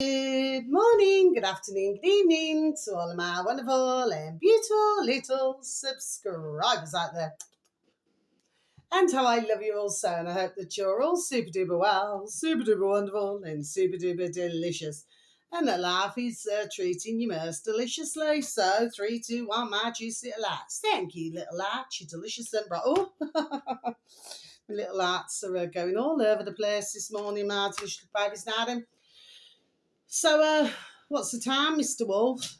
Good morning, good afternoon, good evening to all of my wonderful and beautiful little subscribers out there. And how I love you all so, and I hope that you're all super duper well, super duper wonderful, and super duper delicious. And that life is treating you most deliciously. So, 3, 2, 1, my juicy little lights. Thank you, little lights. You're delicious and bright. Oh, my little lights are going all over the place this morning, my delicious babies. Now, so, what's the time, Mr. Wolf?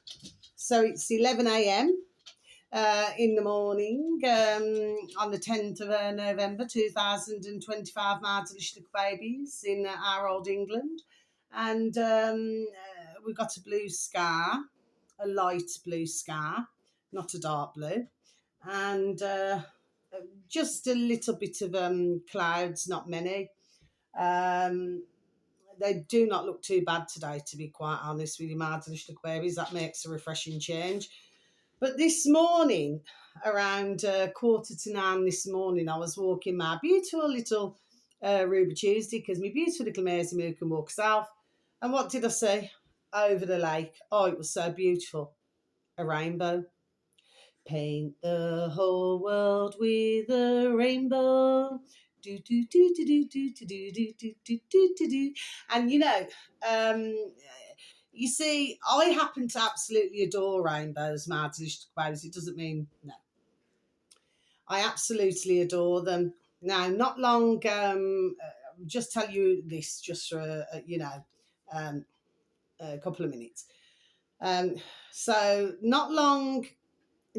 So it's 11 a.m. In the morning on the 10th of November 2025, my delicious little babies in our old England. And we've got a blue sky, a light blue sky, not a dark blue. And just a little bit of clouds, not many. They do not look too bad today, to be quite honest with you, my delicious little babies. That makes a refreshing change. But this morning, around 8:45 this morning, I was walking my beautiful little Ruby Tuesday, because my beautiful little Maisie Moo can walk herself. And what did I see? Over the lake. Oh, it was so beautiful. A rainbow. Paint the whole world with a rainbow. Do do do do do do do do do do do do do. And you see, I happen to absolutely adore rainbows, my delicious babies. It doesn't mean no. I absolutely adore them. Now, not long. Just tell you this, just for a couple of minutes. So not long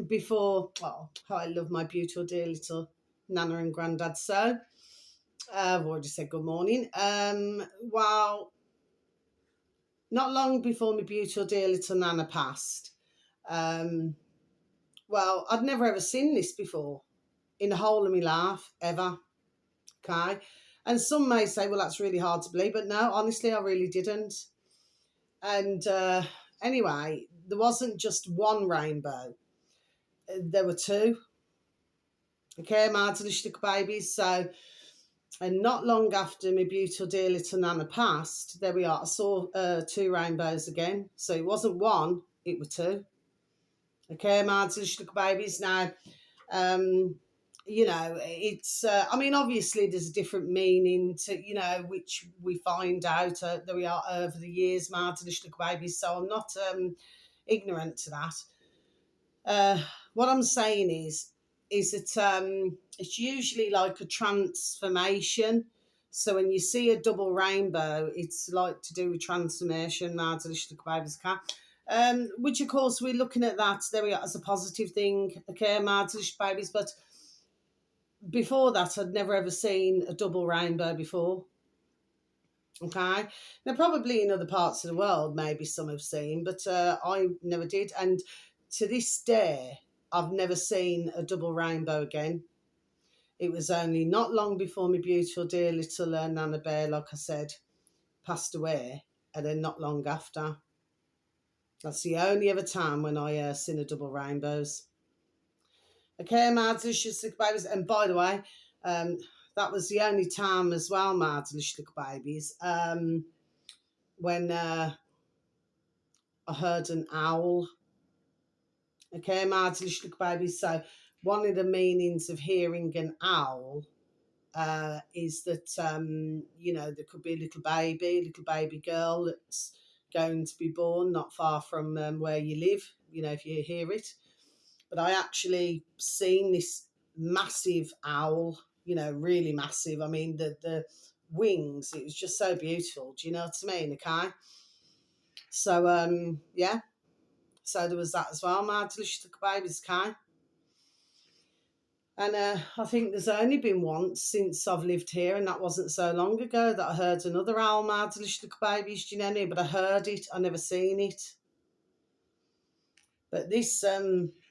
before, how I love my beautiful dear little Nana and Grandad. So I've already said good morning. Not long before my beautiful dear little Nana passed, I'd never ever seen this before in the whole of my life, ever. Okay. And some may say, well, that's really hard to believe, but no, honestly, I really didn't. And anyway, there wasn't just one rainbow. There were two. Okay, my delicious little babies. So, and not long after my beautiful dear little Nana passed, there we are. I saw two rainbows again. So it wasn't one, it were two. Okay, my delicious little babies. Now, it's, obviously there's a different meaning to, which we find out that we are over the years, my delicious little babies. So I'm not ignorant to that. What I'm saying is that it's usually like a transformation. So when you see a double rainbow, it's like to do with transformation, my delicious little babies. Which of course we're looking at that there we are as a positive thing, okay, my delicious babies. But before that, I'd never ever seen a double rainbow before. Okay, now probably in other parts of the world, maybe some have seen, but I never did. And to this day, I've never seen a double rainbow again. It was only not long before my beautiful dear little Nana Bear, like I said, passed away, and then not long after. That's the only other time when I seen a double rainbows. Okay, my delicious little babies. And by the way, that was the only time as well, my delicious little babies, when I heard an owl. Okay, my delicious little babies. So one of the meanings of hearing an owl is that, there could be a little baby girl that's going to be born not far from where you live, if you hear it. But I actually seen this massive owl, really massive. I mean, the wings, it was just so beautiful. Do you know what I mean? Okay. So, yeah. So there was that as well, my delicious little babies, okay? And I think there's only been once since I've lived here, and that wasn't so long ago, that I heard another owl, my delicious little babies, do you know what I mean? But I heard it, I never seen it. But this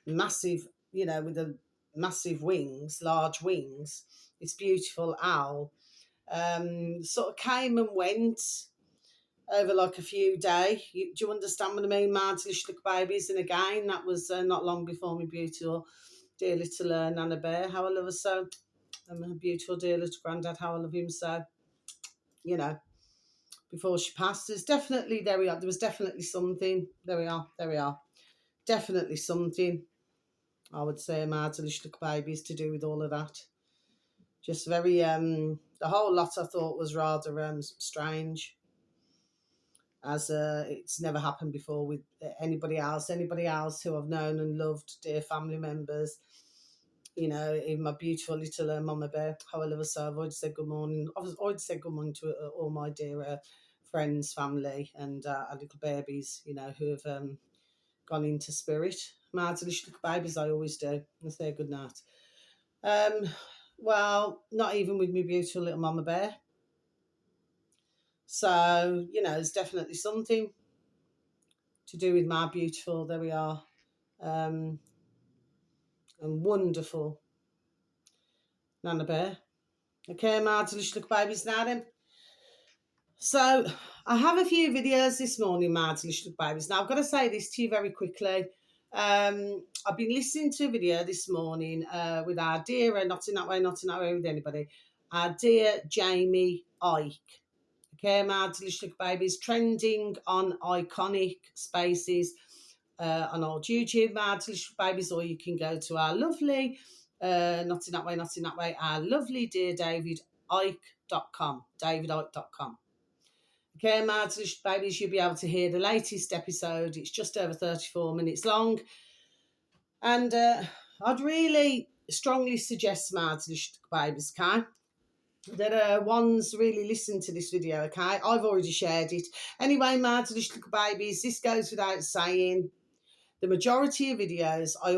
massive, with the massive wings, large wings, this beautiful owl, sort of came and went over like a few days. Do you understand what I mean, my delicious little babies? And again, that was not long before my beautiful dear little Nana Bear, how I love her so. And my beautiful dear little Grandad, how I love him so. before she passed. There's definitely, there we are, there was definitely something. There we are, there we are. Definitely something, I would say, Martinish babies to do with all of that. Just very, the whole lot I thought was rather strange, as it's never happened before with anybody else who I've known and loved, dear family members. You know, even my beautiful little mama bear, how I love her so. I've already said good morning. I've already said good morning to all my dear friends, family, and our little babies, you know, who have gone into spirit. My little babies, I always do. I say good night. Well, not even with my beautiful little mama bear. So, you know, it's definitely something to do with my beautiful, there we are, and wonderful Nana Bear. Okay, my little babies now then. So, I have a few videos this morning, my little babies. Now, I've got to say this to you very quickly. I've been listening to a video this morning with our dear, not in that way with anybody, our dear Jamie Ike. Okay, my little babies, trending on iconic spaces on old YouTube, my little babies, or you can go to our lovely, not in that way, our lovely dear davidike.com, davidike.com. Okay, my little babies, you'll be able to hear the latest episode. It's just over 34 minutes long. And I'd really strongly suggest, my little babies, okay, that ones really listen to this video, okay? I've already shared it. Anyway, my little babies, this goes without saying. The majority of videos, I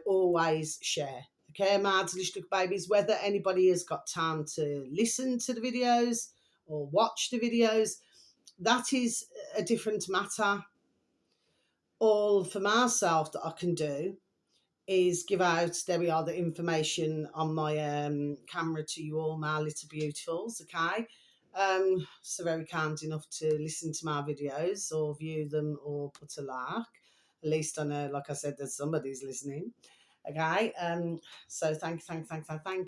always share. Okay, my little babies, whether anybody has got time to listen to the videos or watch the videos, that is a different matter. All for myself that I can do is give out, there we are, the information on my camera to you all, my little beautifuls, okay? So very kind enough to listen to my videos or view them or put a like. At least I know, like I said, that somebody's listening. Okay, so thank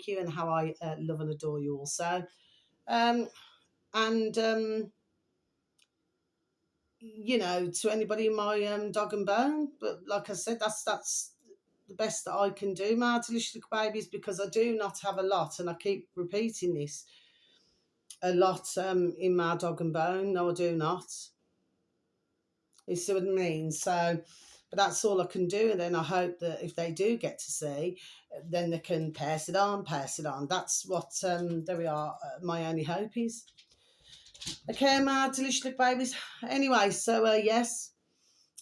you, and how I love and adore you also. You know, to anybody in my dog and bone, but like I said, that's the best that I can do, my little babies, because I do not have a lot, and I keep repeating this a lot in my dog and bone. No, I do not. You see what I mean? So, but that's all I can do. And then I hope that if they do get to see, then they can pass it on. That's what, there we are, my only hope is. Okay, my delicious babies. Anyway, so yes.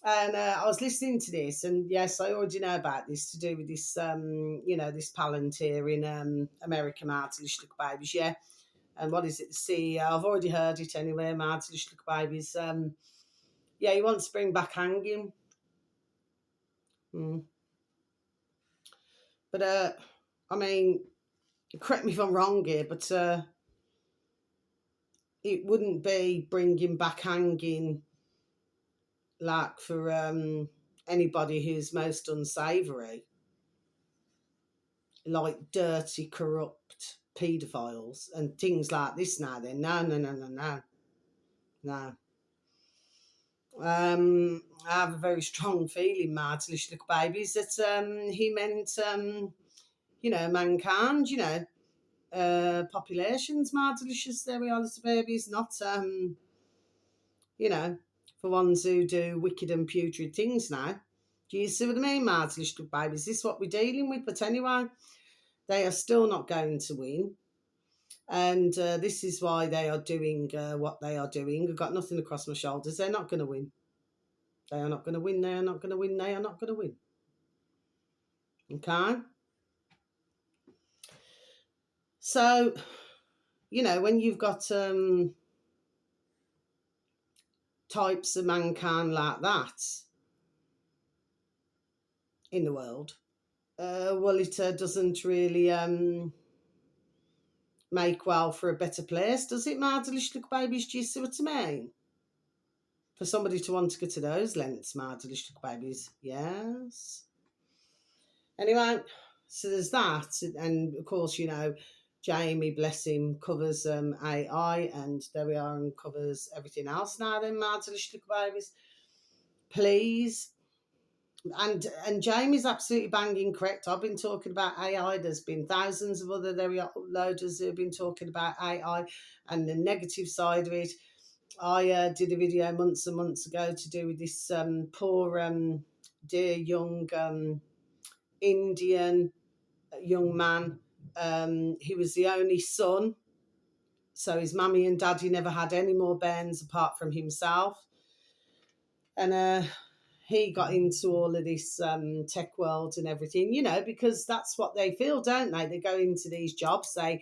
And I was listening to this, and yes, I already know about this, to do with this, you know, this Palantir in America, my delicious babies, yeah. And what is it, the CEO? I've already heard it anyway, my delicious babies. Yeah, he wants to bring back hanging. But, I mean, correct me if I'm wrong here, but it wouldn't be bringing back hanging like for anybody who's most unsavoury, like dirty, corrupt paedophiles and things like this now then. No. I have a very strong feeling, my little babies, that he meant, you know, mankind, you know, populations, my delicious, there we are, little babies, not, you know, for ones who do wicked and putrid things now. Do you see what I mean, my little babies? This is what we're dealing with, but anyway, they are still not going to win. And this is why they are doing what they are doing. I've got nothing across my shoulders. They're not going to win. They are not going to win. They are not going to win. They are not going to win. Okay? So, you know, when you've got types of mankind like that in the world, well, it doesn't really make well for a better place, does it, my delicious babies? Do you see what I mean? For somebody to want to go to those lengths, my delicious babies, yes. Anyway, so there's that, and of course, you know, Jamie, bless him, covers AI, and there we are, and covers everything else now then, Martha babies. Please. And Jamie's absolutely banging correct. I've been talking about AI. There's been thousands of other there we are uploaders who have been talking about AI and the negative side of it. I did a video months and months ago to do with this poor dear young Indian young man. He was the only son, so his mummy and daddy never had any more bairns apart from himself. And he got into all of this tech world and everything, you know, because that's what they feel, don't they? They go into these jobs, they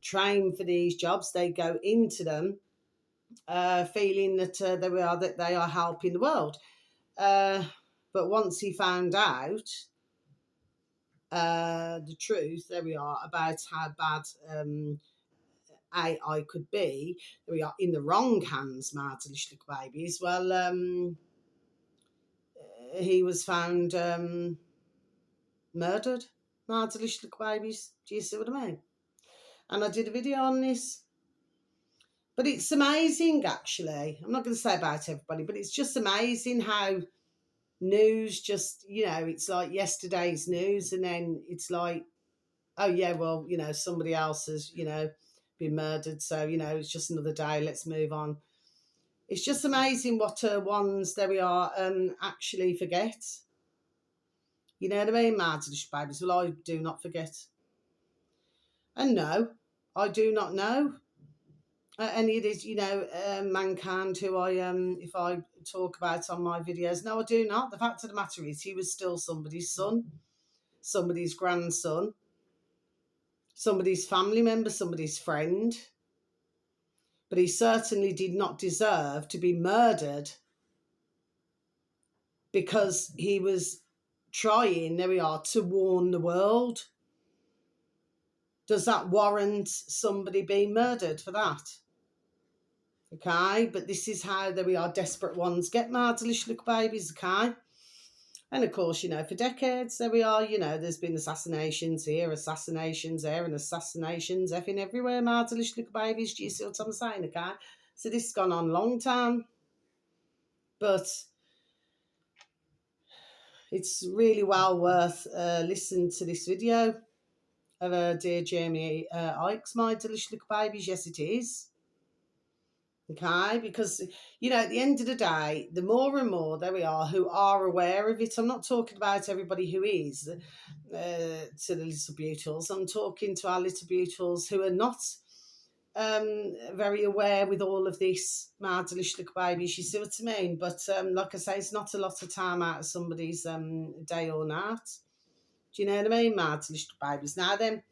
train for these jobs, they go into them feeling that they are helping the world. But once he found out the truth, there we are, about how bad AI could be, there we are, in the wrong hands, Martin babies. Well, he was found murdered, Martin babies. Do you see what I mean? And I did a video on this. But it's amazing, actually. I'm not going to say about everybody, but it's just amazing how news just, you know, it's like yesterday's news, and then it's like, oh, yeah, well, you know, somebody else has, you know, been murdered. So, you know, it's just another day. Let's move on. It's just amazing what ones, there we are, actually forget. You know what I mean, Martin babies? Well, I do not forget. And no, I do not know any of this, you know, mankind who I, if I talk about on my videos. No, I do not. The fact of the matter is he was still somebody's son, somebody's grandson, somebody's family member, somebody's friend. But he certainly did not deserve to be murdered because he was trying, there we are, to warn the world. Does that warrant somebody being murdered for that? Okay, but this is how, there we are, desperate ones get murderous little babies, okay? And of course, you know, for decades, there we are, you know, there's been assassinations here, assassinations there, and assassinations effing everywhere, murderous little babies. Do you see what I'm saying, okay? So this has gone on a long time. But it's really well worth listening to this video of dear Jamie Ike's My Delicious Little Babies. Yes, it is. Okay, because, you know, at the end of the day, the more and more, there we are, who are aware of it. I'm not talking about everybody who is to the little beautifuls. I'm talking to our little beautifuls who are not very aware with all of this, my delicious little babies. You see what I mean? But like I say, it's not a lot of time out of somebody's day or night. Do you know what I mean, my delicious little babies? Now then,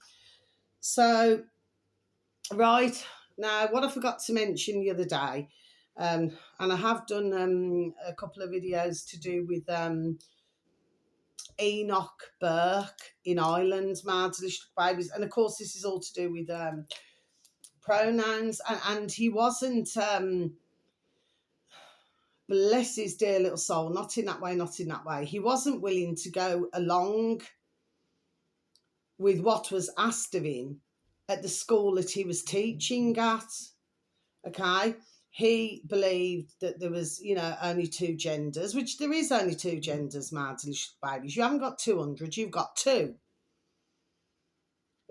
so, right. Now, what I forgot to mention the other day, and I have done a couple of videos to do with Enoch Burke in Ireland, my delicious babies, and of course this is all to do with pronouns, and he wasn't, bless his dear little soul, not in that way, he wasn't willing to go along with what was asked of him at the school that he was teaching at. Okay, he believed that there was, you know, only two genders, which there is only two genders, my delicious babies. You haven't got 200, you've got two.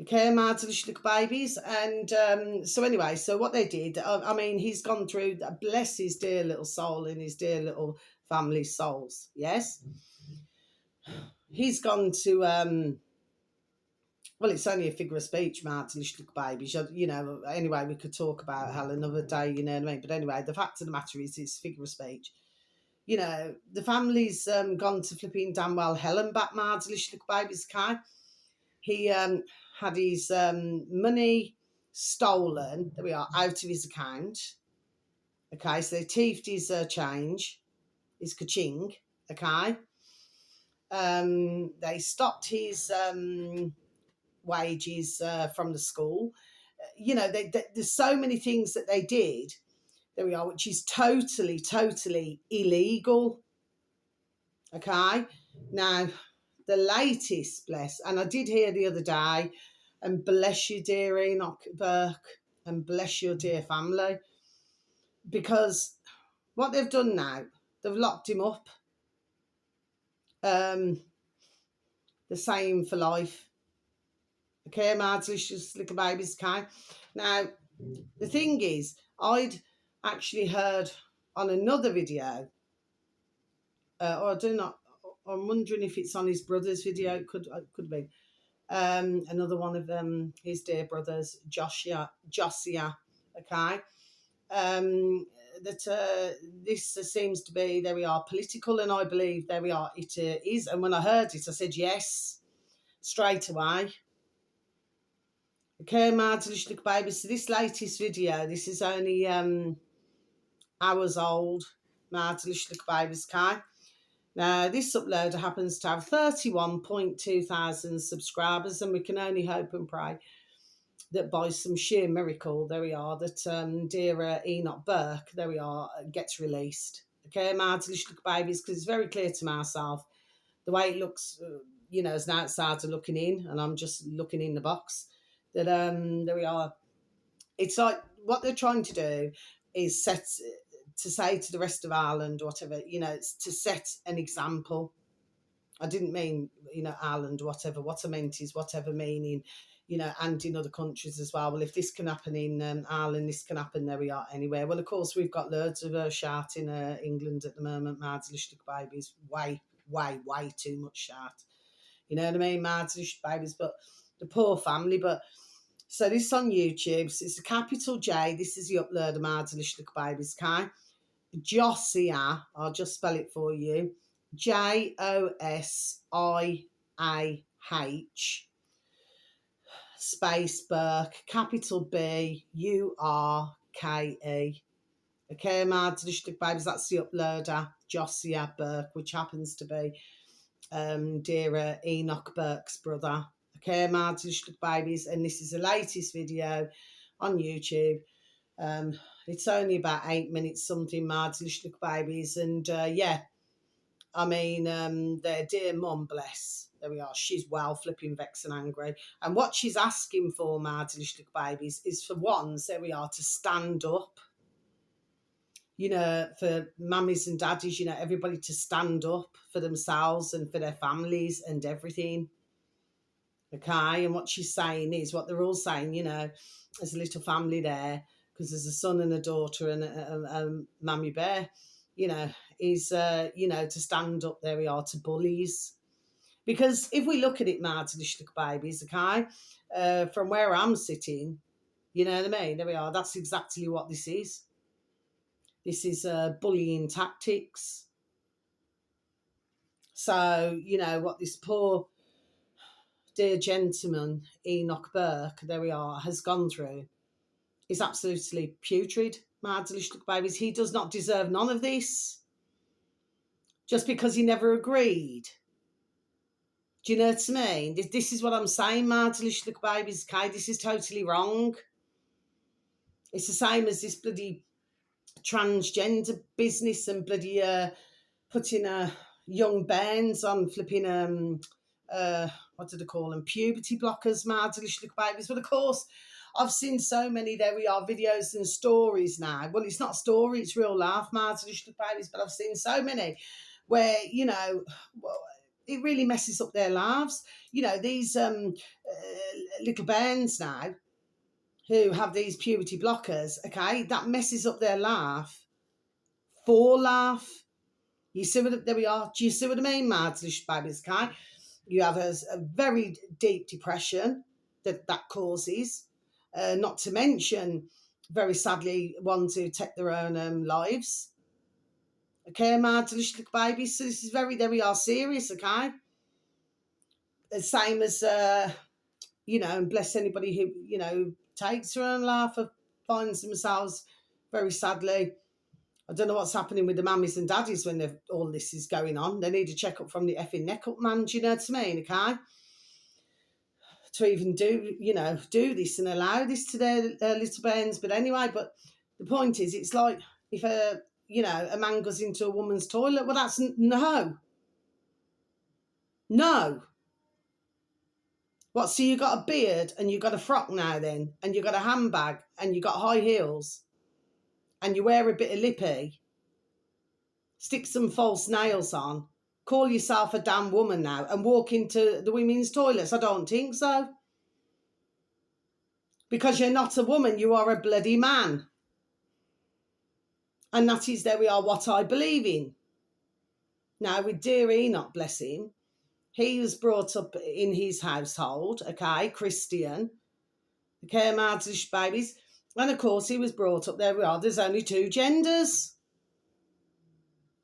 Okay, my delicious little babies. And so anyway, so what they did, I mean, he's gone through, bless his dear little soul and his dear little family souls, yes? He's gone to, well, it's only a figure of speech, Martin, little babies. You know, anyway, we could talk about hell another day, you know what I mean? But anyway, the fact of the matter is, it's figure of speech. You know, the family's gone to flipping damn well hell and back, Martin, little babies, okay? He had his money stolen, there we are, out of his account. Okay, so they thieved his change, his ka-ching, okay? They stopped his wages from the school. You know, there's so many things that they did, there we are, which is totally, totally illegal. Okay, now the latest, bless, and I did hear the other day And bless you, dear Enoch Burke, and bless your dear family. Because what they've done now, they've locked him up. The same for life. Okay, Mardelicious little babies, okay? Now, the thing is, I'd actually heard on another video, or I do not, I'm wondering if it's on his brother's video, it could be. Another one of his dear brothers, Josiah, okay? That this seems to be, there we are, political, and I believe there we are, it is. And when I heard it, I said yes, straight away. Okay, my delicious little baby. So this latest video, this is only hours old, my delicious little babies, okay? Now, this uploader happens to have 31.2 thousand subscribers, and we can only hope and pray that by some sheer miracle, there we are, that dear Enoch Burke, there we are, gets released. Okay, my delicious little babies, because it's very clear to myself, the way it looks, as an outsider looking in, and I'm just looking in the box, that there we are. It's like what they're trying to do is to say to the rest of Ireland, whatever, it's to set an example. I didn't mean, Ireland, whatever. What I meant is whatever meaning, and in other countries as well. Well, if this can happen in Ireland, this can happen, there we are, anywhere. Well, of course, we've got loads of shout in England at the moment. Mardelicious babies, way too much shout. You know what I mean? Mardelicious babies, but the poor family. But so this is on YouTube. So it's a capital J. This is the upload of Mardelicious babies, okay? Josiah, I'll just spell it for you. Josiah space Burke, capital B Urke. Okay, my delicious babies, that's the uploader, Josiah Burke, which happens to be dear Enoch Burke's brother. Okay, my delicious babies, and this is the latest video on YouTube. It's only about 8 minutes something, my delicious babies, and yeah, I mean, their dear mum, bless, there we are, she's well flipping vexed and angry. And what she's asking for, my delicious babies, is for once, there we are, to stand up. For mummies and daddies, everybody to stand up for themselves and for their families and everything. Okay, and what she's saying is, what they're all saying, there's a little family there, because there's a son and a daughter and a mammy bear, is, to stand up, there we are, to bullies. Because if we look at it, my delicious babies, okay, from where I'm sitting, you know what I mean? There we are, that's exactly what this is. This is bullying tactics. So, what this poor dear gentleman, Enoch Burke, there we are, has gone through is absolutely putrid, my delicious babies. He does not deserve none of this. Just because he never agreed. Do you know what I mean? This is what I'm saying, my delicious babies, okay? This is totally wrong. It's the same as this bloody transgender business and bloody putting young bands on flipping what do they call them, puberty blockers, my delicious babies. Well, of course, I've seen so many, there we are, videos and stories now. Well, it's not a story, it's real life, my delicious babies, but I've seen so many where, it really messes up their lives. These little bands now who have these puberty blockers, okay, that messes up their life for life. You see what, there we are. Do you see what I mean, my delicious babies, okay? You have a very deep depression that causes, not to mention, very sadly, ones who take their own lives. Okay, my delicious babies. So this is very, there we are, serious, okay? The same as, and bless anybody who, takes their own life or finds themselves, very sadly, I don't know what's happening with the mummies and daddies when all this is going on. They need a check-up from the effing neck up, man. Do you know what I mean, okay? To even do this and allow this to their little bairns. But anyway, but the point is, it's like if a man goes into a woman's toilet, well, that's no. What, so you got a beard and you got a frock now then, and you got a handbag and you got high heels and you wear a bit of lippy, stick some false nails on, call yourself a damn woman now and walk into the women's toilets? I don't think so. Because you're not a woman, you are a bloody man. And that is, there we are, what I believe in. Now, with dear Enoch, bless him, he was brought up in his household, okay, Christian, okay, Madlish babies. And of course, he was brought up, there we are, there's only two genders.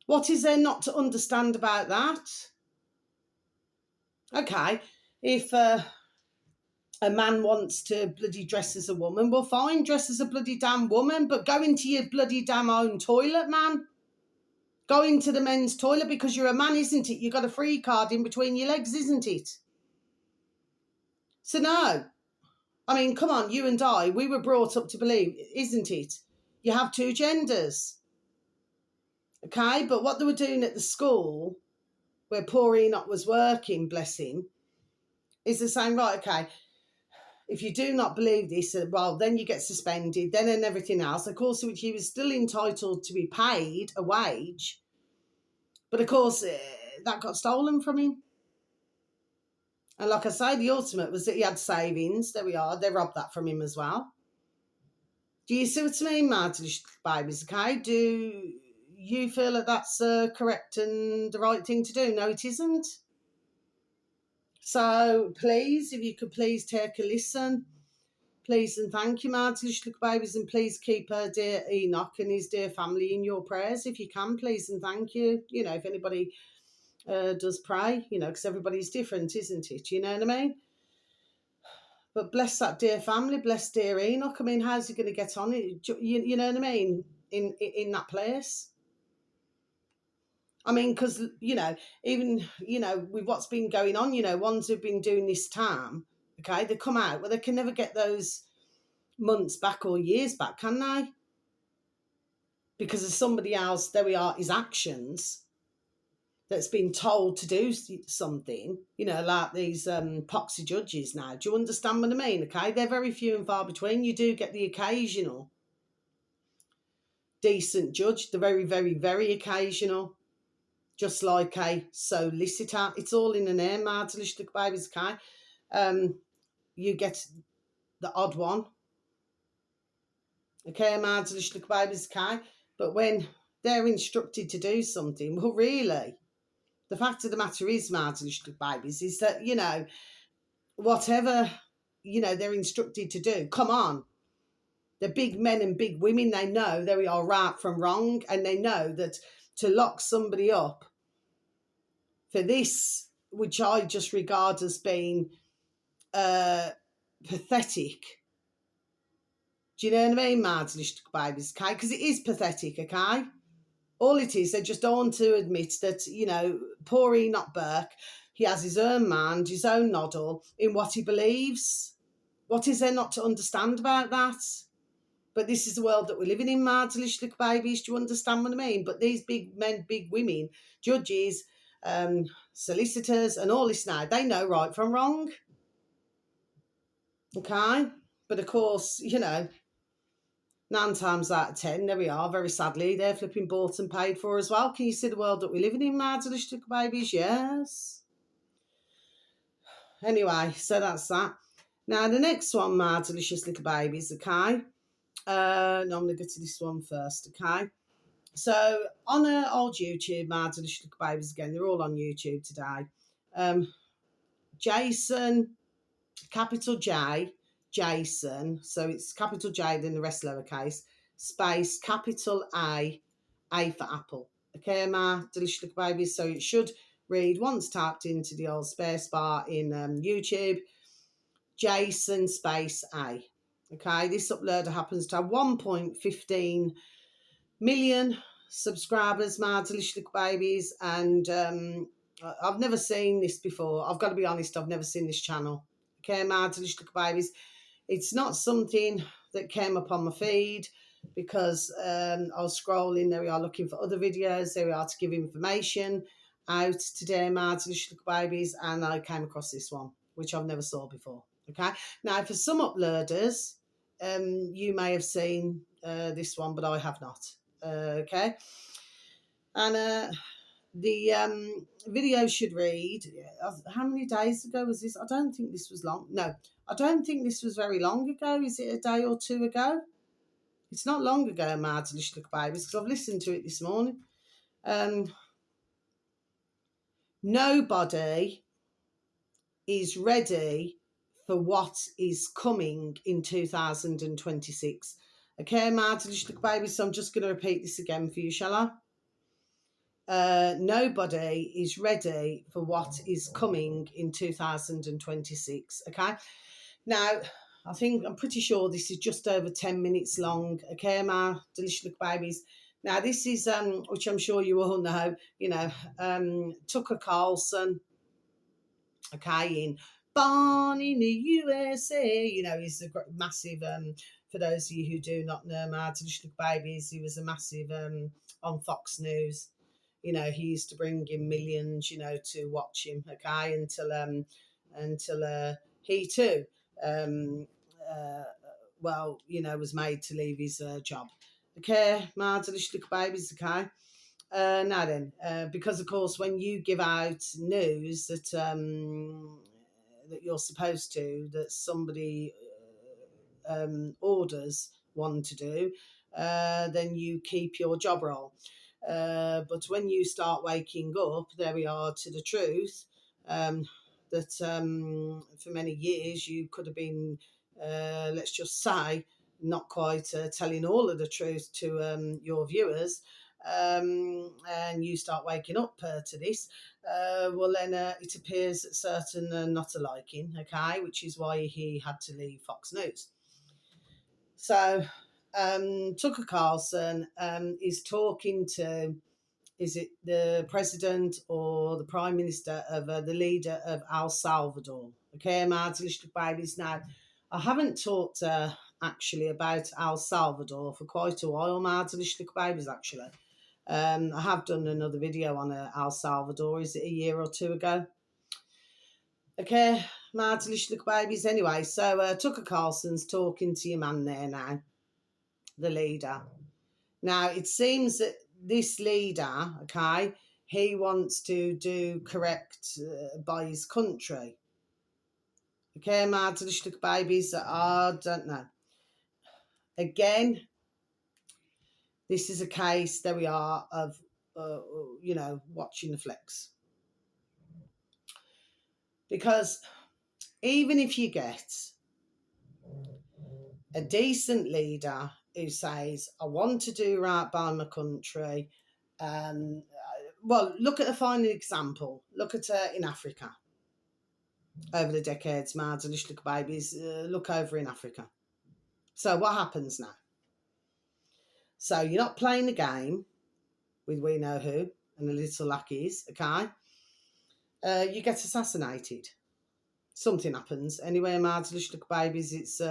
What is there not to understand about that? Okay, if a man wants to bloody dress as a woman, well, fine, dress as a bloody damn woman, but go into your bloody damn own toilet, man. Go into the men's toilet, because you're a man, isn't it? You got a free card in between your legs, isn't it? So no. I mean, come on, you and I, we were brought up to believe, isn't it? You have two genders. Okay, but what they were doing at the school where poor Enoch was working, bless him, is they're saying, right, okay, if you do not believe this, well, then you get suspended, then and everything else. Of course, which he was still entitled to be paid a wage. But of course, that got stolen from him. And like I say, the ultimate was that he had savings. There we are. They robbed that from him as well. Do you see what I mean, my little babies? Okay, do you feel that that's correct and the right thing to do? No, it isn't. So please, if you could please take a listen, please and thank you, my little babies, and please keep dear Enoch and his dear family in your prayers if you can, please and thank you. You know, if anybody does pray, you know, because everybody's different, isn't it? You know what I mean? But bless that dear family, bless dear Enoch. I mean, how's he going to get on? You know what I mean? In that place. I mean, because, you know, even, you know, with what's been going on, you know, ones who've been doing this time, okay, they come out, well, they can never get those months back or years back, can they? Because of somebody else, there we are, his actions, that's been told to do something, you know, like these poxy judges now. Do you understand what I mean? Okay, they're very few and far between. You do get the occasional decent judge, the very, very, very occasional, just like a solicitor. It's all in the name, Martelish babies, okay? You get the odd one, okay, Martelish babies, okay? But when they're instructed to do something, well, really, the fact of the matter is, Martelish babies, is that, you know, whatever, you know, they're instructed to do, come on. They're big men and big women. They know they are right from wrong, and they know that to lock somebody up for this, which I just regard as being pathetic. Do you know what I mean, Martelish babies, okay? Because it is pathetic, okay? All it is, they just don't want to admit that, you know, poor Enoch Burke, he has his own mind, his own noddle in what he believes. What is there not to understand about that? But this is the world that we're living in, Martelish babies. Do you understand what I mean? But these big men, big women, judges, solicitors, and all this now, they know right from wrong. Okay? But of course, you know, 9 times out of 10, there we are, very sadly, they're flipping bought and paid for as well. Can you see the world that we're living in, Martelish babies? Yes. Anyway, so that's that. Now, the next one, my delicious little babies, okay? No, I'm going to go to this one first, okay? So, on old YouTube, my delicious little babies, again, they're all on YouTube today. Jason, capital J, Jason, so it's capital J, then the rest lowercase, space, capital A for apple. Okay, my delicious little babies, so it should read, once tapped into the old space bar in YouTube, Jason space A. Okay, this uploader happens to have 1.15 million subscribers, my delicious little babies, and I've never seen this before. I've got to be honest, I've never seen this channel. Okay, my delicious little babies. It's not something that came up on my feed because I was scrolling, there we are, looking for other videos, there we are, to give information out today, my delicious little babies, and I came across this one. which I've never saw before. Okay, now for some uploaders, you may have seen this one, but I have not. Okay, and the video should read. How many days ago was this? I don't think this was long. No, I don't think this was very long ago. Is it a day or two ago? It's not long ago, my delicious little babies, because I've listened to it this morning. Nobody is ready for what is coming in 2026. Okay, my delicious little babies, so I'm just going to repeat this again for you, shall I? Nobody is ready for what is coming in 2026. Okay, now I'm pretty sure this is just over 10 minutes long. Okay, my delicious little babies. Now this is which I'm sure you all know. Tucker Carlson. Okay, born in the USA. He's a massive. For those of you who do not know, my delicious little babies, he was a massive on Fox News. He used to bring in millions, to watch him, okay, until he too, was made to leave his job. Okay, my delicious little babies, okay. Now then, because of course, when you give out news that that you're supposed to, that somebody orders one to do, then you keep your job role. But when you start waking up, there we are to the truth, that for many years you could have been, let's just say, not quite telling all of the truth to your viewers, and you start waking up to this, well then it appears certain not a liking, okay, which is why he had to leave Fox News. So Tucker Carlson is talking to, is it the president or the prime minister of the leader of El Salvador? Okay, my delicious babies. Now, I haven't talked actually about El Salvador for quite a while, my delicious babies, actually. I have done another video on El Salvador, is it a year or two ago? Okay, my delicious babies. Anyway, so Tucker Carlson's talking to your man there now, the leader. Now, it seems that this leader, okay, he wants to do correct by his country. Okay, my delicious babies, I don't know. Again, this is a case, there we are, of, watching the flicks. Because even if you get a decent leader who says, I want to do right by my country, well, look at a final example. Look at in Africa. Over the decades, my delicious little babies, look over in Africa. So what happens now? So you're not playing the game with we know who and the little lackeys, okay? You get assassinated. Something happens. Anyway, my delicious little babies, it's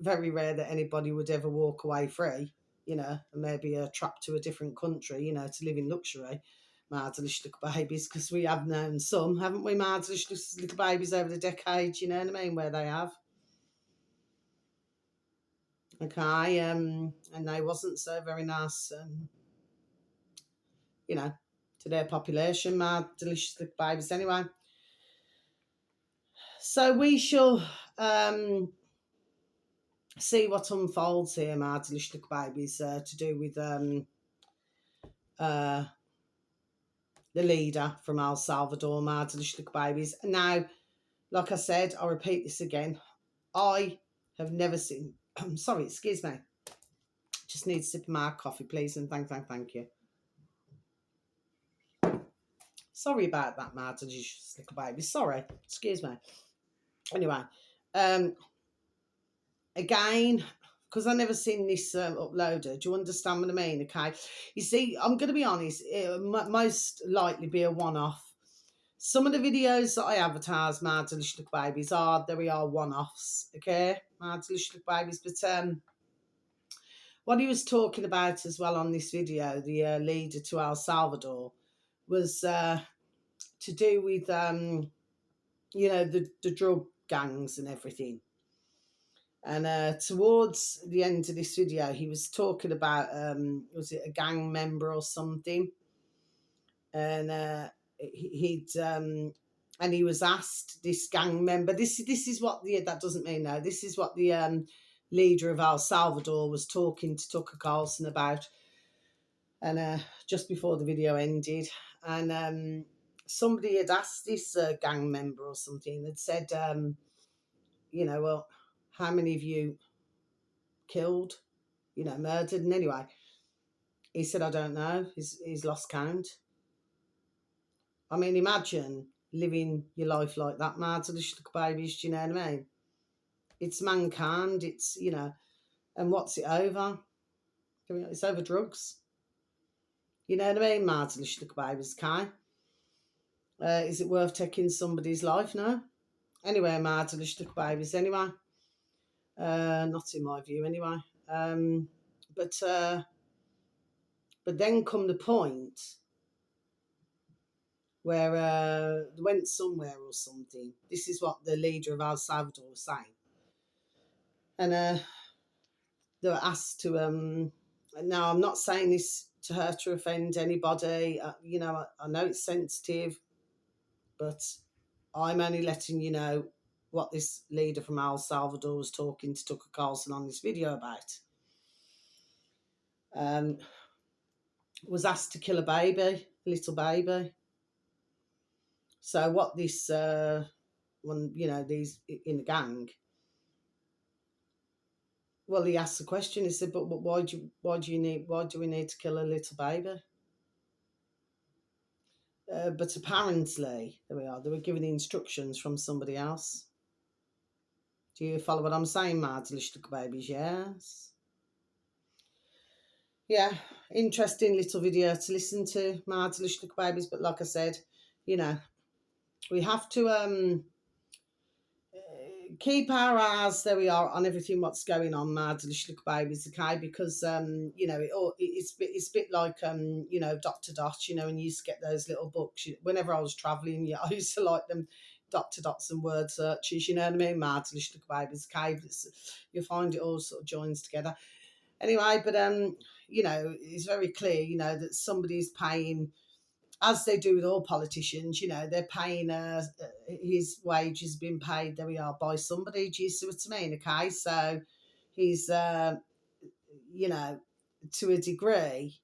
very rare that anybody would ever walk away free, and maybe trapped to a different country, to live in luxury. My delicious little babies, because we have known some, haven't we, my delicious little babies over the decades, you know what I mean, where they have. Okay, and they wasn't so very nice, to their population, my delicious little babies anyway. So we shall see what unfolds here, my delicious little babies, to do with the leader from El Salvador, my delicious little babies. Now, like I said, I'll repeat this again. I have never seen, sorry, excuse me. Just need a sip of my coffee, please, and thank you. Sorry about that, my delicious little babies. Sorry, excuse me. Anyway, again, because I've never seen this uploaded, do you understand what I mean? Okay, you see, I'm going to be honest, it most likely be a one-off. Some of the videos that I advertise, my delicious little babies, we are one-offs, okay, my delicious little babies. But what he was talking about as well on this video, the leader to El Salvador, was to do with the drug gangs and everything. And towards the end of this video, he was talking about was it a gang member or something? And he was asked, this gang member. This is what that doesn't mean no. This is what the leader of El Salvador was talking to Tucker Carlson about. And just before the video ended, and somebody had asked this gang member or something, had said, well, how many of you killed, murdered? And anyway, he said, I don't know. He's lost count. I mean, imagine living your life like that, martyrs, little babies, do you know what I mean? It's mankind, it's, and what's it over? It's over drugs. You know what I mean, martyrs, little babies, okay? Is it worth taking somebody's life? No. Anyway, martyrs, little babies, anyway. Not in my view, anyway. But then come the point where they went somewhere or something. This is what the leader of El Salvador was saying. And they were asked to, now I'm not saying this to hurt or offend anybody. I know it's sensitive, but I'm only letting you know what this leader from El Salvador was talking to Tucker Carlson on this video about. Was asked to kill a little baby. So what this one, these in the gang, well, he asked the question. He said, "But why do we need to kill a little baby?" But apparently, there we are. They were given instructions from somebody else. Do you follow what I'm saying, Mads? Little babies, yes. Yeah, interesting little video to listen to, Mads, little babies. But like I said, we have to keep our eyes, there we are, on everything what's going on, mad little babies, okay? Because it's a bit like Dr. Dot, and you used to get those little books. Whenever I was travelling, I used to like them Dr. Dots and word searches, you know what I mean? Mad little babies, okay? You'll find it all sort of joins together. Anyway, but it's very clear, that somebody's paying, as they do with all politicians, they're paying, his wage has been paid, there we are, by somebody. Do you see what I mean? Okay, so he's, to a degree,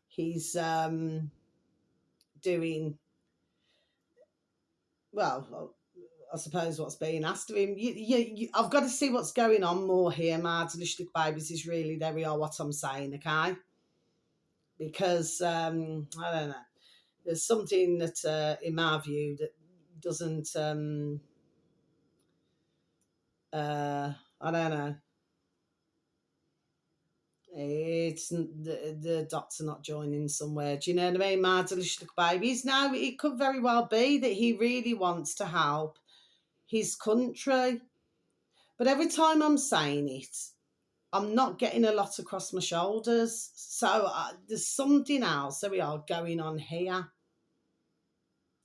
he's doing, well, I suppose what's being asked of him. I've got to see what's going on more here, Mads. Little babies is really, there we are, what I'm saying, okay? Because, I don't know. There's something that, in my view, that doesn't, I don't know. It's the dots are not joining somewhere. Do you know what I mean, Martin? Little babies. Now, it could very well be that he really wants to help his country, but every time I'm saying it, I'm not getting a lot across my shoulders. So there's something else. There we are, going on here.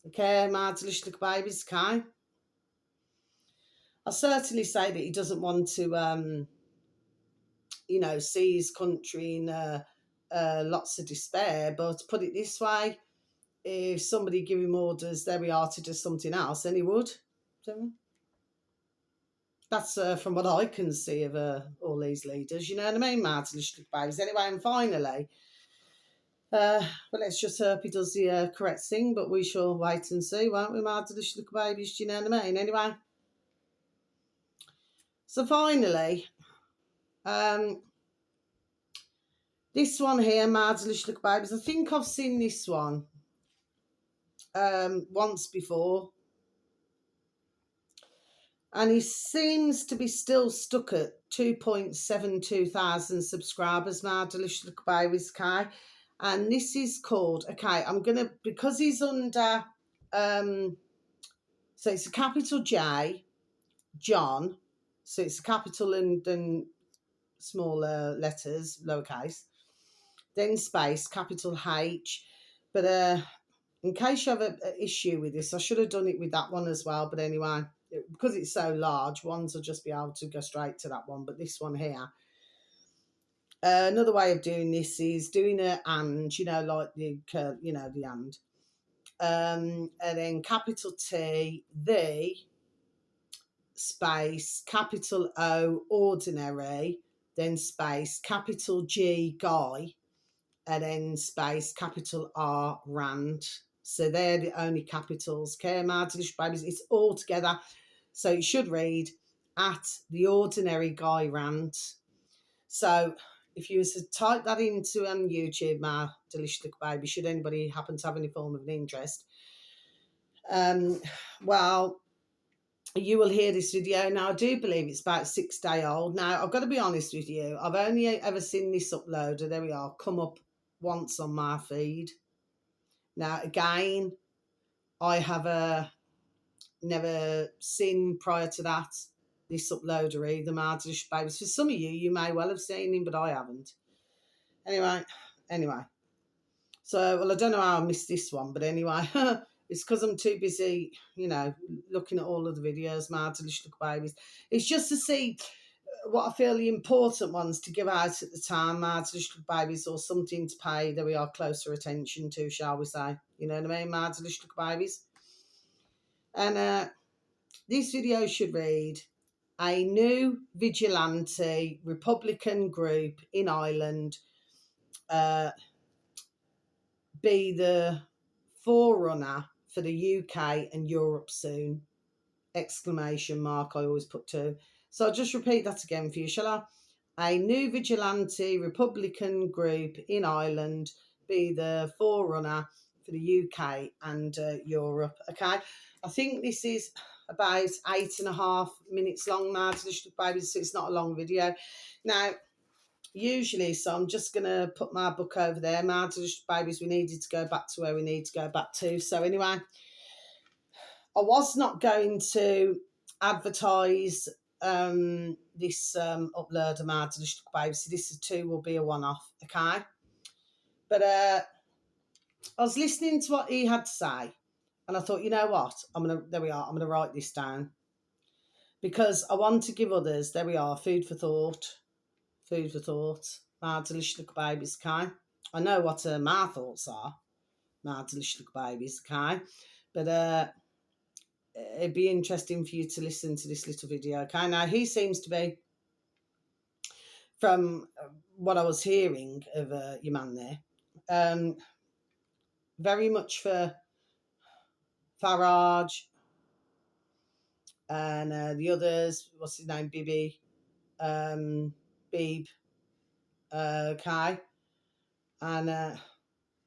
Okay, Martin, little babies. Okay. I'll certainly say that he doesn't want to, see his country in lots of despair. But put it this way, if somebody gave him orders, there we are, to do something else, then he would. That's from what I can see of all these leaders. You know what I mean, Martin Babies. Anyway, and finally, well, let's just hope he does the correct thing, but we shall wait and see, won't we, Martin Babies? Do you know what I mean? Anyway. So finally, this one here, Mads Little Babies, I think I've seen this one once before. And he seems to be still stuck at 2.72 thousand subscribers, Mads Little Babies, okay? And this is called, okay, I'm going to, because he's under, so it's a capital J, John, so it's a capital and smaller letters, lowercase, then space, capital H, but in case you have an issue with this, I should have done it with that one as well. But anyway, because it's so large, ones will just be able to go straight to that one. But this one here, another way of doing this is doing a and, like the the and. And then capital T, the space, capital O, ordinary, then space, capital G, guy, and then space, capital R, rand. So they're the only capitals. Okay, my delicious babies, it's all together. So it should read, at the ordinary guy rand. So if you was to type that into YouTube, my delicious little baby, should anybody happen to have any form of an interest, well, you will hear this video. Now, I do believe it's about 6 days old. Now, I've got to be honest with you. I've only ever seen this uploader, there we are, come up once on my feed. Now, again, I have never seen prior to that this uploader either, my delicious babies. For some of you, you may well have seen him, but I haven't. Anyway. So, well, I don't know how I missed this one, but anyway, it's because I'm too busy, looking at all of the videos, my delicious little babies. It's just to see what I feel the important ones to give out at the time, my delicious little babies, or something to pay, there we are, closer attention to, shall we say. You know what I mean, my delicious little babies? And this video should read, a new vigilante Republican group in Ireland be the forerunner for the UK and Europe soon. Exclamation mark, I always put two. So I'll just repeat that again for you, shall I? A new vigilante Republican group in Ireland be the forerunner for the UK and Europe. Okay, I think this is about 8.5 minutes long, my delicious babies, so it's not a long video. Now, usually, so I'm just going to put my book over there, my delicious babies, we needed to go back to where we need to go back to. So anyway, I was not going to advertise this upload of my delicious babies. So this too will be a one-off, okay? But I was listening to what he had to say, and I thought, you know what? There we are. I'm gonna write this down because I want to give others. There we are. Food for thought. Food for thought. My delicious little babies, okay? I know what my thoughts are. My delicious little babies, okay? But it'd be interesting for you to listen to this little video, okay? Now, he seems to be, from what I was hearing of your man there, very much for Farage and the others, what's his name, Bibi, Beeb, Kai, and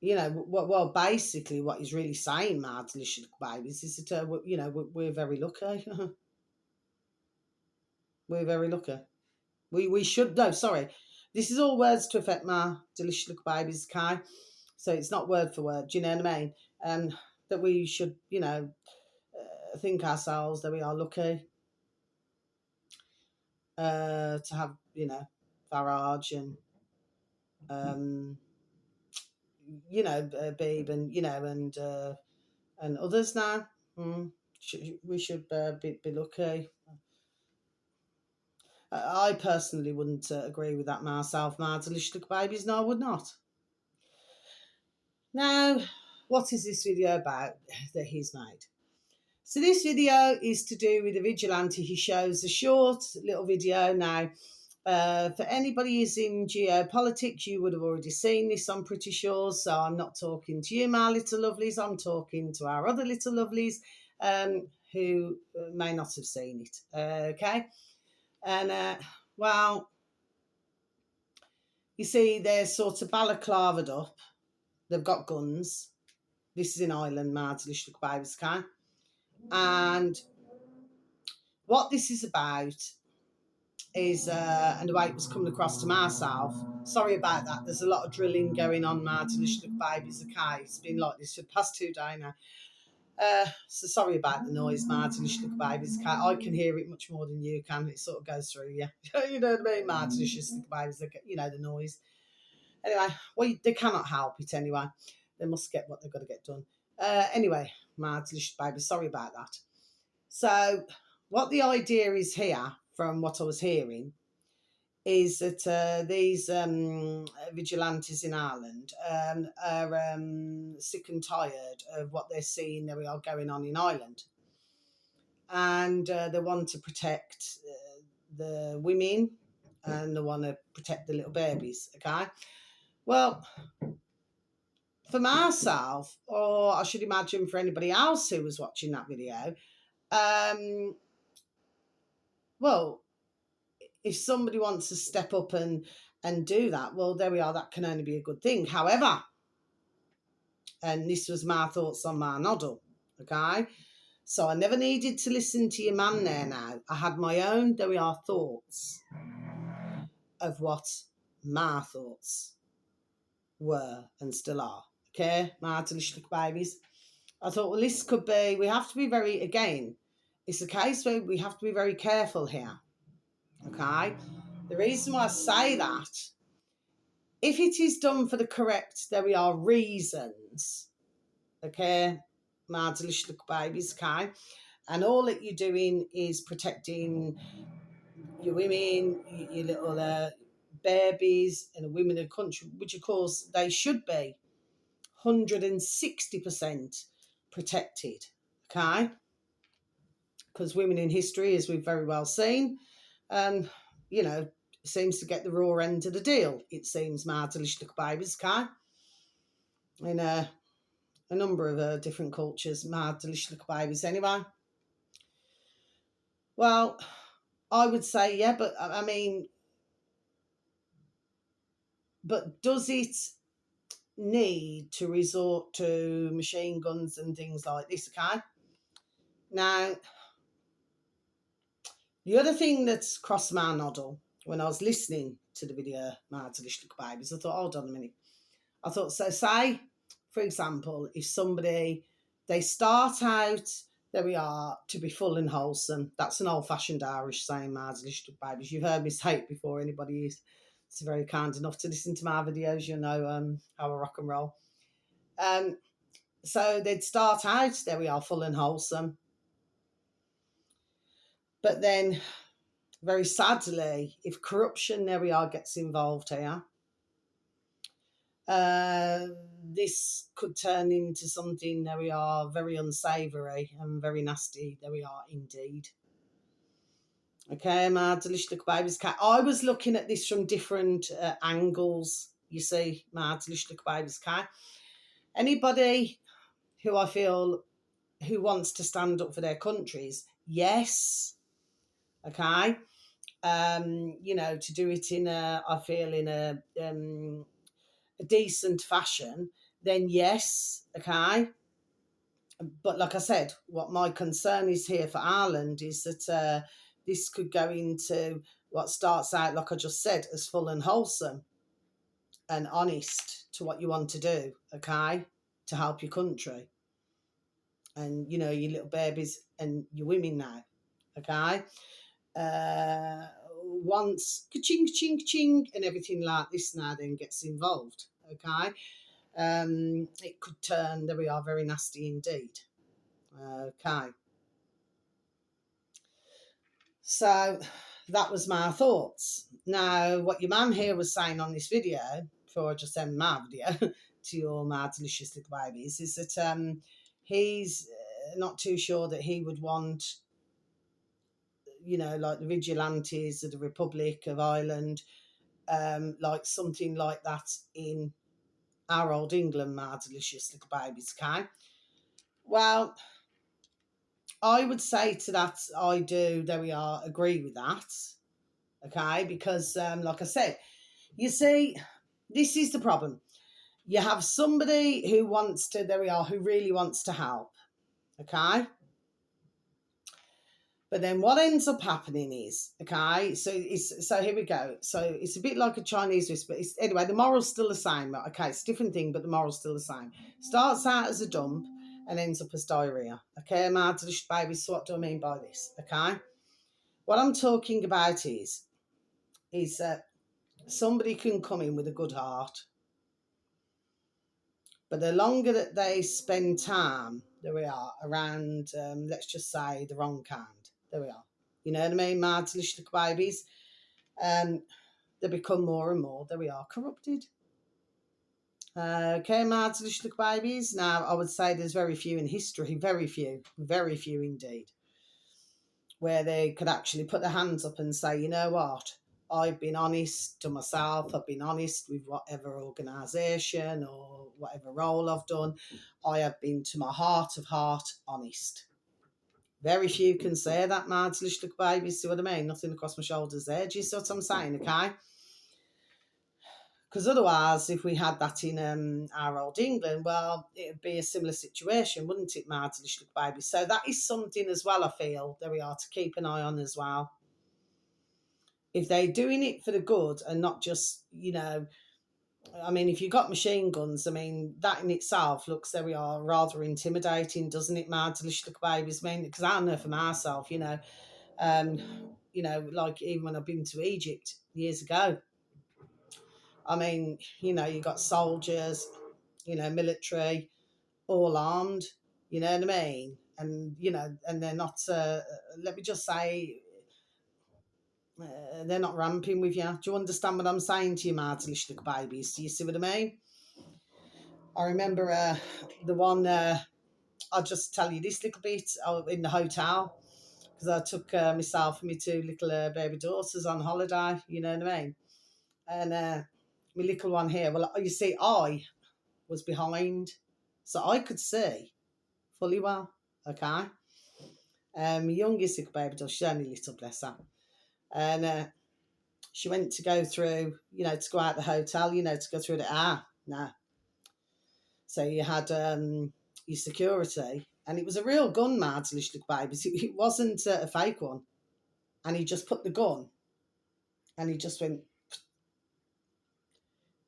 well, basically, what he's really saying, my delicious babies, is that we're very lucky. We're very lucky. We should no, sorry. This is all words to affect my delicious little babies, Kai. So it's not word for word. Do you know what I mean? That we should, think ourselves that we are lucky to have, Farage and Beeb and others now. We should be lucky. I personally wouldn't agree with that myself, my delicious little babies. No, I would not. Now, what is this video about that he's made? So this video is to do with the vigilante. He shows a short little video. Now, for anybody who's in geopolitics, you would have already seen this, I'm pretty sure. So I'm not talking to you, my little lovelies. I'm talking to our other little lovelies who may not have seen it. Okay? And, well, you see, they're sort of balaclavaed up. They've got guns. This is in Ireland, my delicious little babies, okay? And what this is about is, and the way it was coming across to myself, sorry about that, there's a lot of drilling going on, my delicious little babies, okay? It's been like this for the past 2 days now. So sorry about the noise, my delicious little babies, okay? I can hear it much more than you can. It sort of goes through you. You know what I mean, my delicious little babies, the noise. Anyway, well, they cannot help it anyway. They must get what they've got to get done. Anyway, my delicious baby, sorry about that. So, what the idea is here, from what I was hearing, is that these vigilantes in Ireland are sick and tired of what they're seeing there we are going on in Ireland. And they want to protect the women, and they want to protect the little babies, okay? Well, for myself, or I should imagine for anybody else who was watching that video, well, if somebody wants to step up and do that, well, there we are, that can only be a good thing. However, and this was my thoughts on my noddle, okay? So I never needed to listen to your man there now. I had my own, there we are, thoughts of what my thoughts were and still are, okay? My delicious little babies. I thought, well, this could be, we have to be very, again, it's a case where we have to be very careful here, okay? The reason why I say that, if it is done for the correct, there we are, reasons, okay, my delicious little babies, okay, and all that you're doing is protecting your women, your little babies, and the women of the country, which of course they should be 160% protected, okay, because women in history, as we've very well seen, you know, seems to get the raw end of the deal, it seems, my delicious little babies, okay, in a number of different cultures, my delicious little babies anyway. Well, I would say, yeah, but I mean, but does it need to resort to machine guns and things like this, okay? Now, the other thing that's crossed my noddle when I was listening to the video, my delicious little babies, I thought, hold on a minute. I thought, so say, for example, if somebody, they start out, there we are, to be full and wholesome. That's an old-fashioned Irish saying, my delicious little babies. You've heard me say it before. Anybody is very kind enough to listen to my videos, you know how I rock and roll. So they'd start out, there we are, full and wholesome. But then, very sadly, if corruption, there we are, gets involved here, this could turn into something, there we are, very unsavoury and very nasty, there we are, indeed. Okay, my delicious little babies, cat. I was looking at this from different angles, you see, my delicious little babies, cat. Anybody who I feel who wants to stand up for their countries, yes, okay, you know, to do it in a, I feel, in a decent fashion, then yes, okay. But like I said, what my concern is here for Ireland is that this could go into what starts out, like I just said, as full and wholesome and honest to what you want to do, okay, to help your country and, you know, your little babies and your women now, okay. Once ka-ching, ka-ching, ka-ching, and everything like this now then gets involved, okay, it could turn, there we are, very nasty indeed, okay. So that was my thoughts. Now, what your man here was saying on this video, before I just send my video to your my delicious little babies, is that he's not too sure that he would want, you know, like the vigilantes of the Republic of Ireland, like something like that in our old England, my delicious little babies, okay? Well, I would say to that, I do, there we are, agree with that, okay? Because, like I said, you see, this is the problem. You have somebody who wants to, there we are, who really wants to help, okay? But then what ends up happening is, okay, so here we go. So it's a bit like a Chinese whisper. Anyway, the moral's still the same. Okay, it's a different thing, but the moral's still the same. Starts out as a dump and ends up as diarrhea. Okay, my delicious babies, so what do I mean by this? Okay? What I'm talking about is that somebody can come in with a good heart, But the longer that they spend time, there we are, around, let's just say, the wrong kind, there we are. You know what I mean? Mad little babies. They become more and more, there we are, corrupted. Okay, mad little babies. Now, I would say there's very few in history, very few indeed, where they could actually put their hands up and say, you know what, I've been honest to myself, I've been honest with whatever organisation or whatever role I've done, I have been to my heart of heart honest. Very few can say that, mad little babies, see what I mean? Nothing across my shoulders there, do you see what I'm saying, okay? Because otherwise, if we had that in our old England, well, it would be a similar situation, wouldn't it, mad little baby? So that is something as well, I feel, there we are, to keep an eye on as well. If they're doing it for the good and not just, you know, I mean, if you've got machine guns, I mean, that in itself looks, there we are, rather intimidating, doesn't it, mad little babies? I mean, because I know for myself, like even when I've been to Egypt years ago, I mean, you got soldiers, military, all armed, you know what I mean? And, and they're not, let me just say, they're not ramping with you. Do you understand what I'm saying to you, mad little babies? Do you see what I mean? I remember the one, I'll just tell you this little bit, in the hotel, because I took myself and my two little baby daughters on holiday, you know what I mean? And my little one here, well, you see, I was behind, so I could see fully well, okay? My youngest little baby daughter, she's only little, bless her. And she went to go through, to go out the hotel, to go through no. So you had your security, and it was a real gun, mad little baby. It wasn't a fake one. And he just put the gun, and he just went,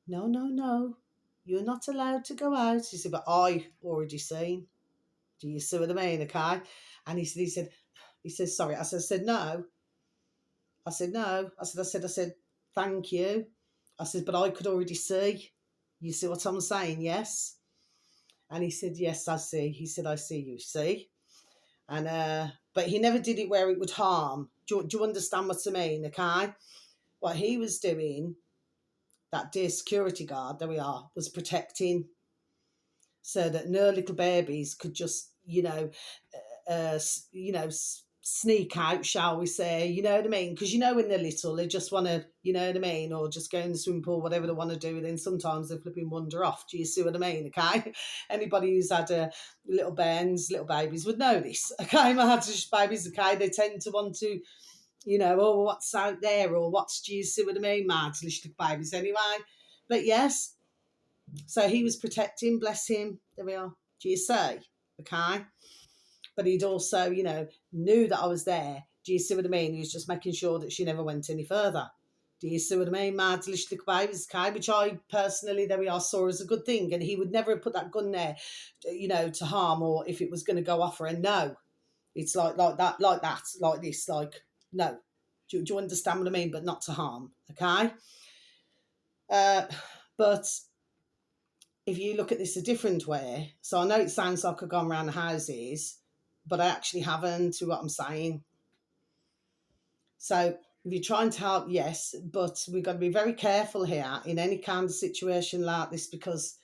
no, no, no, you're not allowed to go out. He said, but I already seen. Do you see what I mean? Okay. And he said, sorry. I said, no. I said, no. I said, thank you. I said, but I could already see. You see what I'm saying? Yes. And he said, yes, I see. He said, I see you, see? And, but he never did it where it would harm. Do you understand what I mean? Okay. What he was doing, that dear security guard, there we are, was protecting, so that no little babies could just, sneak out, shall we say, you know what I mean? Because when they're little, they just want to, you know what I mean, or just go in the swimming pool, whatever they want to do, and then sometimes they flipping wander off. Do you see what I mean? Okay, anybody who's had little babies would know this. Okay, my babies, okay, they tend to want to, oh, what's out there, or do you see what I mean, mad little babies anyway. But yes, so he was protecting, bless him, there we are. Do you see? Okay. But he'd also, knew that I was there. Do you see what I mean? He was just making sure that she never went any further. Do you see what I mean? Mad little babies, okay? Which I personally, there we are, saw as a good thing. And he would never have put that gun there, to harm, or if it was going to go off for a no. It's like that, like this, like, no. Do you understand what I mean? But not to harm, okay? But if you look at this a different way, so I know it sounds like I've gone around the houses, but I actually haven't, to what I'm saying. So if you're trying to help, yes, but we've got to be very careful here in any kind of situation like this, because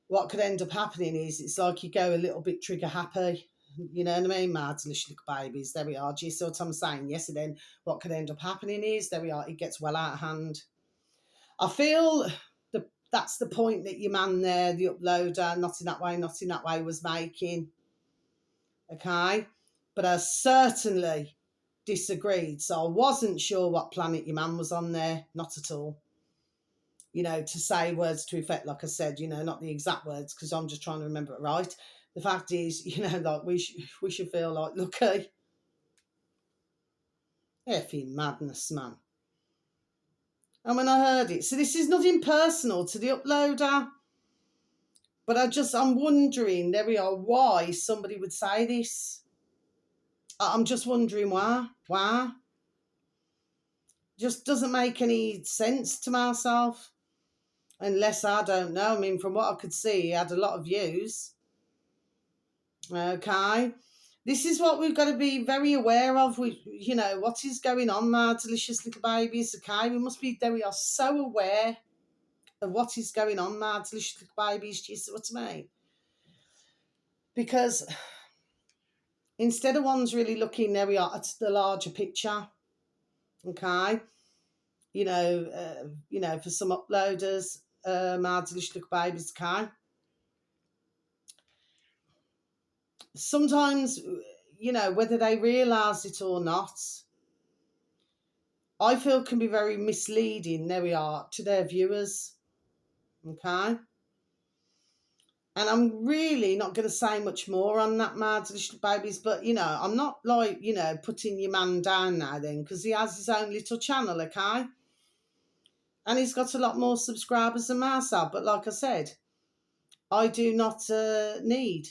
what could end up happening is it's like you go a little bit trigger happy, you know what I mean, mad little babies, there we are. Do you see what I'm saying? Yes, and then what could end up happening is, there we are, it gets well out of hand. I feel that's the point that your man there, the uploader, not in that way, was making. Okay? But I certainly disagreed. So I wasn't sure what planet your man was on there. Not at all. To say words to effect, like I said, not the exact words, because I'm just trying to remember it right. The fact is, like we should feel like, lucky. Effing madness, man. And when I heard it, so this is nothing personal to the uploader, but I'm wondering, there we are, why somebody would say this. I'm just wondering why. Why? Just doesn't make any sense to myself. Unless, I don't know. I mean, from what I could see, he had a lot of views. Okay. This is what we've got to be very aware of. What is going on, my delicious little babies. Okay. We are so aware of what is going on, my delicious little babies. Do you see what I mean? Because instead of one's really looking, there we are, at the larger picture. Okay. For some uploaders, my delicious little babies, okay. Sometimes, whether they realise it or not, I feel can be very misleading, there we are, to their viewers. Okay. And I'm really not going to say much more on that, my delicious babies, but, I'm not like, putting your man down now then, because he has his own little channel, okay? And he's got a lot more subscribers than myself, but like I said, I do not need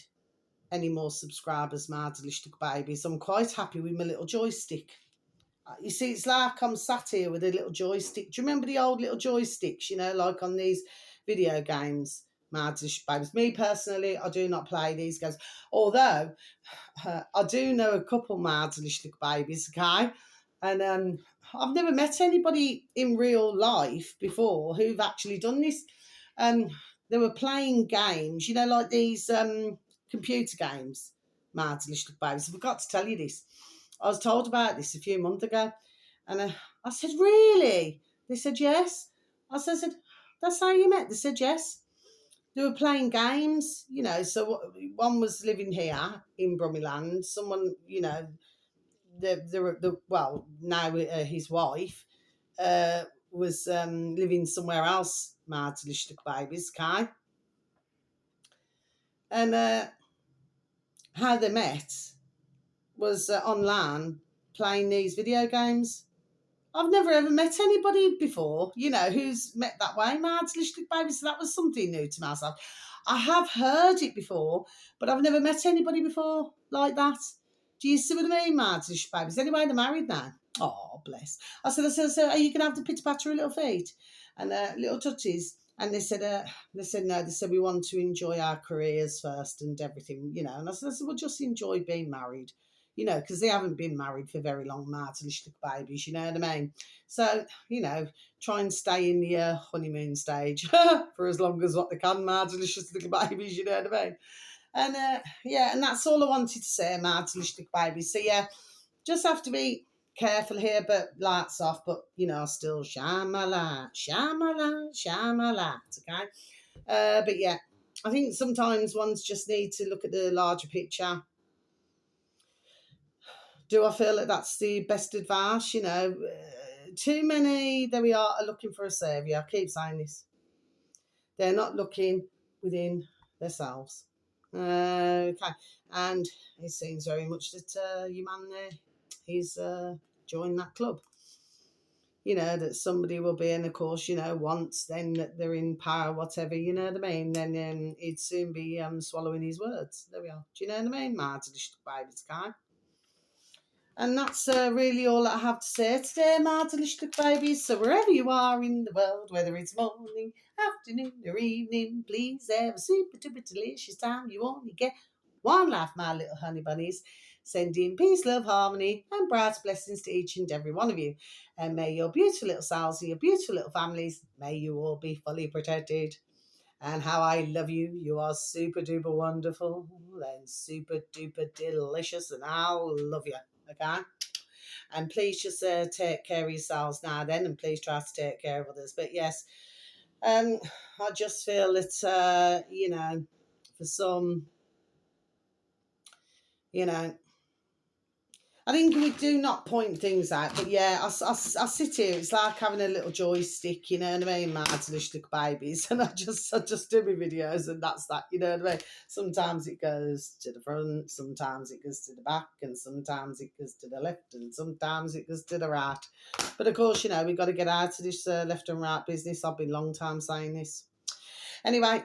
any more subscribers, my delicious babies. I'm quite happy with my little joystick. You see, it's like I'm sat here with a little joystick. Do you remember the old little joysticks, like on these video games? My delicious babies. Me personally, I do not play these games. Although, I do know a couple my delicious babies, okay? And I've never met anybody in real life before who've actually done this. They were playing games, like these computer games, my delicious babies. I forgot to tell you this. I was told about this a few months ago. And I said, really? They said, yes. I said, that's how you met? They said, yes. They were playing games, so one was living here in Brummyland. Someone, now his wife was living somewhere else, my delicious babies, okay? And how they met was online playing these video games. I've never ever met anybody before, who's met that way, my delicious baby. So that was something new to myself. I have heard it before, but I've never met anybody before like that. Do you see what I mean, my delicious babies? Anyway, they're married now. Oh, bless. I said, are you going to have the pitter patter of little feet and little touches? And they said, no. They said, we want to enjoy our careers first and everything, And I said, well, just enjoy being married. Because they haven't been married for very long, my delicious babies, you know what I mean? So, try and stay in the honeymoon stage for as long as what they can, my delicious little babies, you know what I mean? And, and that's all I wanted to say, my delicious little babies. So, just have to be careful here, but lights off, but, still shine my light, okay? But, I think sometimes ones just need to look at the larger picture. Do I feel that that's the best advice? Too many, there we are looking for a saviour. I keep saying this. They're not looking within themselves. Okay. And it seems very much that your man there, he's joined that club. That somebody will be, and of course, once then that they're in power, whatever, you know what I mean, then he'd soon be swallowing his words. There we are. Do you know what I mean? My delicious baby's guy. And that's really all I have to say today, my delicious babies. So wherever you are in the world, whether it's morning, afternoon or evening, please have a super duper delicious time. You only get one life, my little honey bunnies. Sending peace, love, harmony and bright blessings to each and every one of you. And may your beautiful little selves and your beautiful little families, may you all be fully protected. And how I love you. You are super duper wonderful and super duper delicious, and I'll love you. Okay? And please just take care of yourselves now then, and please try to take care of others. But yes, I just feel that, for some, I think we do not point things out, but I sit here. It's like having a little joystick, you know what I mean, my delicious little babies, and I just do my videos, and that's that, you know what I mean. Sometimes it goes to the front, sometimes it goes to the back, and sometimes it goes to the left, and sometimes it goes to the right. But of course, we've got to get out of this left and right business. I've been a long time saying this. Anyway,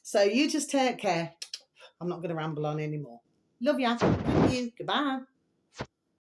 so you just take care. I'm not going to ramble on anymore. Love ya. Thank you. Goodbye.